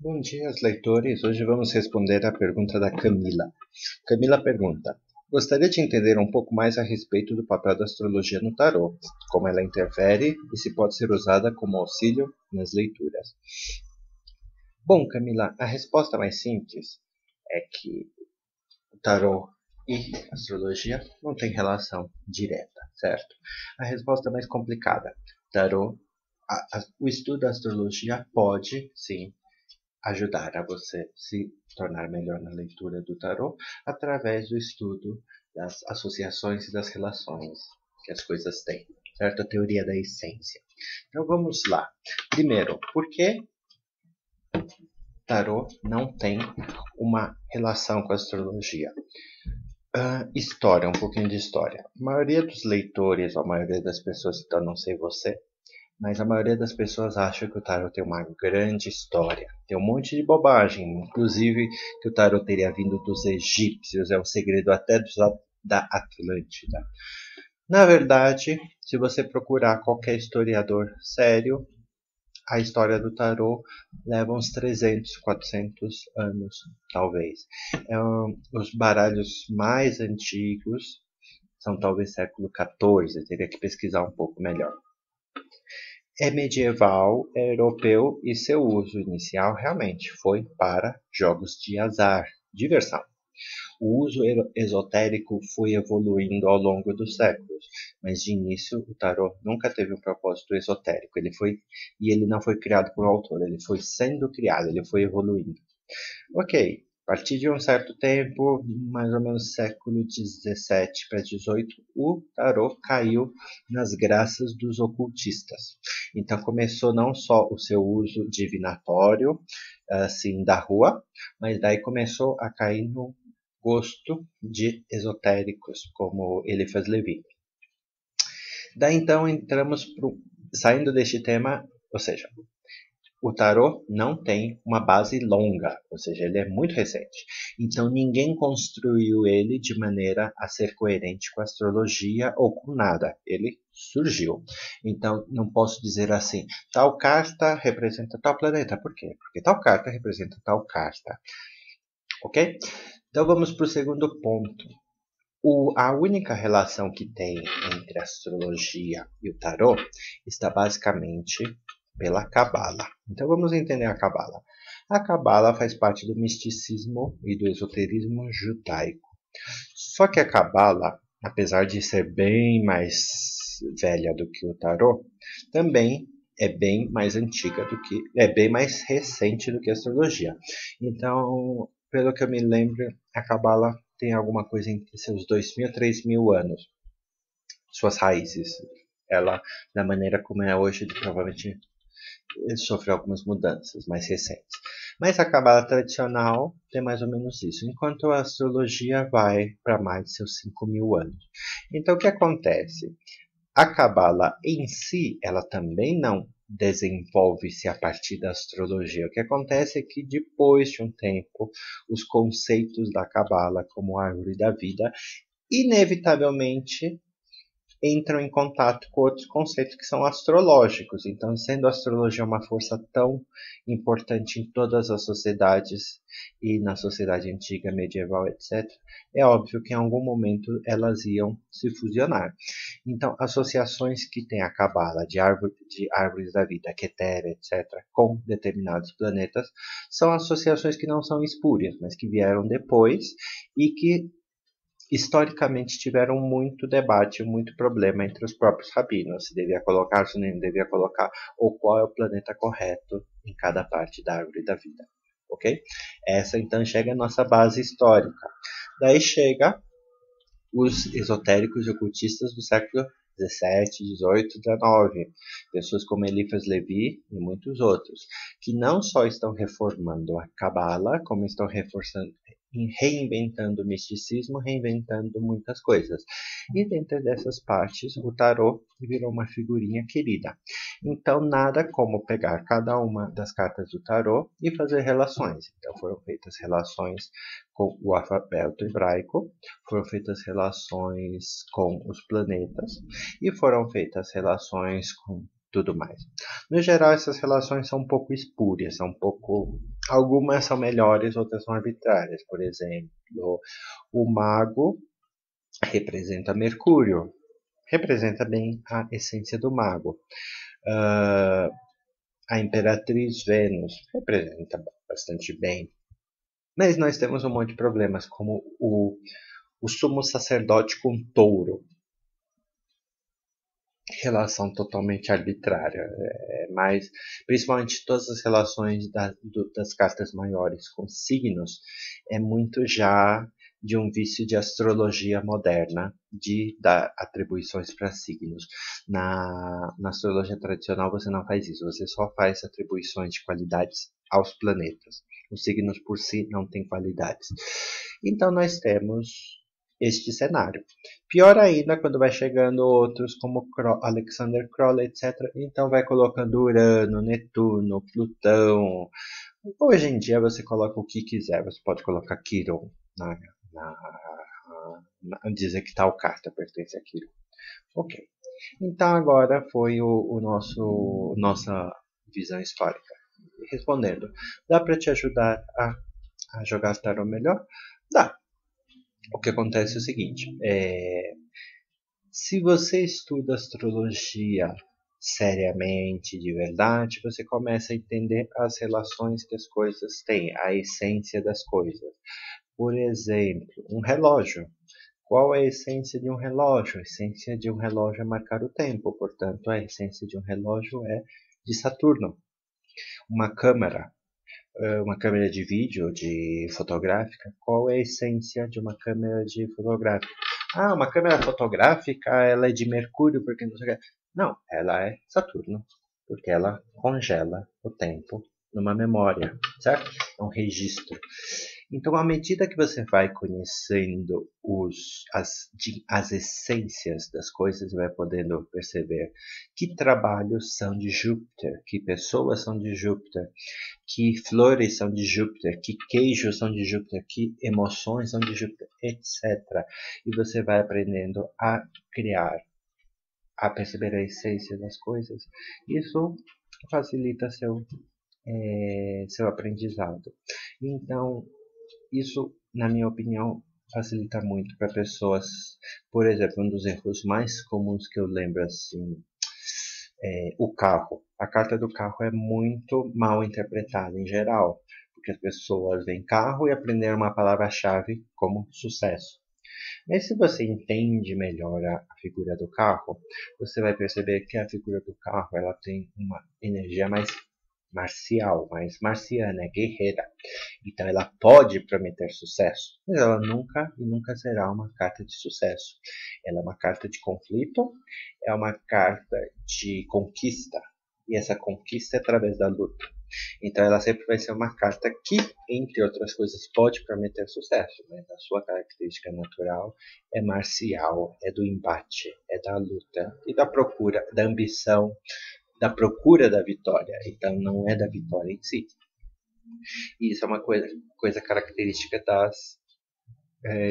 Bom dia, leitores. Hoje vamos responder à pergunta da Camila. Camila pergunta: Gostaria de entender um pouco mais a respeito do papel da astrologia no tarô, como ela interfere e se pode ser usada como auxílio nas leituras. Bom, Camila, a resposta mais simples é que o tarô e a astrologia não têm relação direta, certo? A resposta mais complicada: tarô, o estudo da astrologia pode, sim, ajudar a você se tornar melhor na leitura do tarô através do estudo das associações e das relações que as coisas têm, certo? A teoria da essência. Então vamos lá. Primeiro, por que tarô não tem uma relação com a astrologia? História, um pouquinho de história. A maioria dos leitores, ou a maioria das pessoas, então não sei você, mas a maioria das pessoas acha que o tarot tem uma grande história. Tem um monte de bobagem, inclusive que o tarot teria vindo dos egípcios, é um segredo até da Atlântida. Na verdade, se você procurar qualquer historiador sério, a história do tarot leva uns 300, 400 anos, talvez. Os baralhos mais antigos são talvez século XIV, teria que pesquisar um pouco melhor. É medieval, é europeu e seu uso inicial realmente foi para jogos de azar, diversão. O uso esotérico foi evoluindo ao longo dos séculos, mas de início o tarot nunca teve um propósito esotérico. Ele não foi criado por um autor, ele foi sendo criado, ele foi evoluindo. Ok, a partir de um certo tempo, mais ou menos século XVII para XVIII, o tarot caiu nas graças dos ocultistas. Então começou não só o seu uso divinatório, assim, da rua, mas daí começou a cair no gosto de esotéricos, como Eliphas Levi. Daí então entramos saindo deste tema, ou seja, o tarot não tem uma base longa, ou seja, ele é muito recente. Então ninguém construiu ele de maneira a ser coerente com a astrologia ou com nada. Ele surgiu. Então não posso dizer assim, tal carta representa tal planeta. Por quê? Porque tal carta representa tal carta. Ok? Então vamos para o segundo ponto. A única relação que tem entre a astrologia e o tarot está basicamente pela Cabala. Então vamos entender a Cabala. A Cabala faz parte do misticismo e do esoterismo judaico. Só que a Cabala, apesar de ser bem mais velha do que o tarot, também é bem mais antiga é bem mais recente do que a astrologia. Então, pelo que eu me lembro, a Cabala tem alguma coisa entre seus 2.000 a 3.000 anos. Suas raízes. Ela, da maneira como é hoje, provavelmente sofreu algumas mudanças mais recentes. Mas a Cabala tradicional tem mais ou menos isso, enquanto a astrologia vai para mais de seus 5.000 anos. Então, o que acontece? A Cabala em si, ela também não desenvolve-se a partir da astrologia. O que acontece é que depois de um tempo, os conceitos da Cabala, como a árvore da vida, inevitavelmente entram em contato com outros conceitos que são astrológicos. Então, sendo a astrologia uma força tão importante em todas as sociedades e na sociedade antiga, medieval, etc., é óbvio que em algum momento elas iam se fusionar. Então, associações que têm a cabala de árvores da vida, Keter, etc., com determinados planetas, são associações que não são espúrias, mas que vieram depois e que historicamente tiveram muito debate, muito problema entre os próprios rabinos, se devia colocar, se não devia colocar, ou qual é o planeta correto em cada parte da árvore da vida. Ok? Essa então chega a nossa base histórica. Daí chega os esotéricos e ocultistas do século 17, 18, 19, pessoas como Eliphas Levi e muitos outros, que não só estão reformando a Cabala, como estão reinventando o misticismo, reinventando muitas coisas. E dentro dessas partes, o tarot virou uma figurinha querida. Então, nada como pegar cada uma das cartas do tarot e fazer relações. Então, foram feitas relações com o alfabeto hebraico, foram feitas relações com os planetas e foram feitas relações com tudo mais. No geral, essas relações são um pouco espúrias, algumas são melhores, outras são arbitrárias. Por exemplo, o mago representa Mercúrio, representa bem a essência do mago. A Imperatriz Vênus representa bastante bem. Mas nós temos um monte de problemas, como o sumo sacerdote com touro. Relação totalmente arbitrária, mas principalmente todas as relações das cartas maiores com signos é muito já de um vício de astrologia moderna, de dar atribuições para signos. Na astrologia tradicional você não faz isso, você só faz atribuições de qualidades aos planetas. Os signos por si não têm qualidades. Então nós temos este cenário. Pior ainda quando vai chegando outros como Alexander Crowley, etc. Então vai colocando Urano, Netuno, Plutão. Hoje em dia você coloca o que quiser. Você pode colocar Quiron dizer que tal carta pertence a Quiron. Ok. Então agora foi nossa visão histórica. Respondendo, dá para te ajudar a jogar tarot melhor? Dá. O que acontece é o seguinte, se você estuda astrologia seriamente, de verdade, você começa a entender as relações que as coisas têm, a essência das coisas. Por exemplo, um relógio. Qual é a essência de um relógio? A essência de um relógio é marcar o tempo, portanto, a essência de um relógio é de Saturno. Uma câmera de vídeo, de fotográfica, qual é a essência de uma câmera de fotográfica? Ah, uma câmera fotográfica, ela é de Mercúrio, porque não sei o que. Não, ela é Saturno, porque ela congela o tempo numa memória, certo? É um registro. Então, à medida que você vai conhecendo as essências das coisas, você vai podendo perceber que trabalhos são de Júpiter, que pessoas são de Júpiter, que flores são de Júpiter, que queijos são de Júpiter, que emoções são de Júpiter, etc. E você vai aprendendo a criar, a perceber a essência das coisas. Isso facilita seu aprendizado. Então, isso, na minha opinião, facilita muito para pessoas. Por exemplo, um dos erros mais comuns que eu lembro assim, o carro. A carta do carro é muito mal interpretada em geral, porque as pessoas veem carro e aprenderam uma palavra-chave como sucesso. Mas se você entende melhor a figura do carro, você vai perceber que a figura do carro ela tem uma energia mais marcial, mais marciana, guerreira. Então ela pode prometer sucesso, mas ela nunca será uma carta de sucesso. Ela é uma carta de conflito, é uma carta de conquista, e essa conquista é através da luta. Então ela sempre vai ser uma carta que, entre outras coisas, pode prometer sucesso, mas a sua característica natural é marcial, é do embate, é da luta e da procura, da ambição, da procura da vitória. Então não é da vitória em si. E isso é uma coisa característica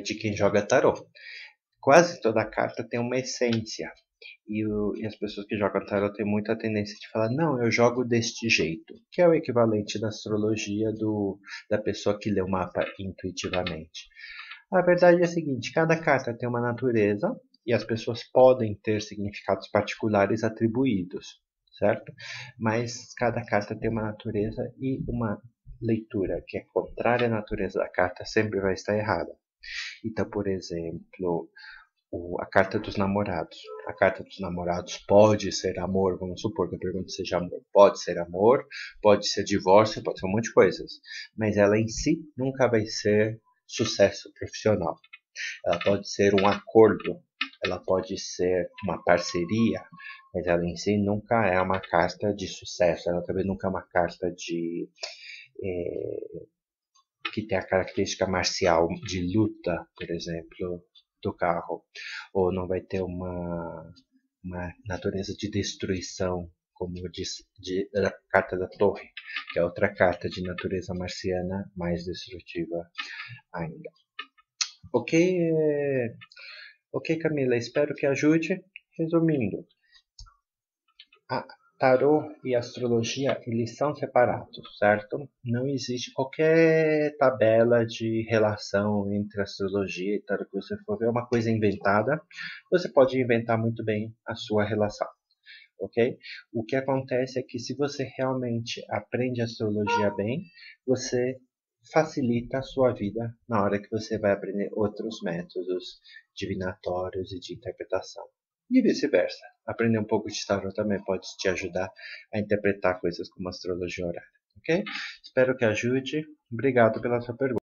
de quem joga tarot. Quase toda carta tem uma essência. E as pessoas que jogam tarot têm muita tendência de falar, não, eu jogo deste jeito, que é o equivalente da astrologia da pessoa que lê o mapa intuitivamente. A verdade é a seguinte, cada carta tem uma natureza e as pessoas podem ter significados particulares atribuídos, certo? Mas cada carta tem uma natureza e uma leitura que é contrária à natureza da carta sempre vai estar errada. Então, por exemplo, a carta dos namorados. A carta dos namorados pode ser amor, vamos supor que a pergunta seja amor. Pode ser divórcio, pode ser um monte de coisas. Mas ela em si nunca vai ser sucesso profissional. Ela pode ser um acordo, ela pode ser uma parceria, mas ela em si nunca é uma carta de sucesso. Ela também nunca é uma carta que tem a característica marcial de luta, por exemplo, do carro, ou não vai ter uma natureza de destruição, como a carta da torre, que é outra carta de natureza marciana mais destrutiva ainda. Ok, Camila, espero que ajude. Resumindo, tarô e astrologia, eles são separados, certo? Não existe qualquer tabela de relação entre astrologia e tarô que você for ver, é uma coisa inventada. Você pode inventar muito bem a sua relação, ok? O que acontece é que se você realmente aprende astrologia bem, você facilita a sua vida na hora que você vai aprender outros métodos divinatórios e de interpretação. E vice-versa. Aprender um pouco de tarot também pode te ajudar a interpretar coisas como astrologia horária, ok? Espero que ajude. Obrigado pela sua pergunta.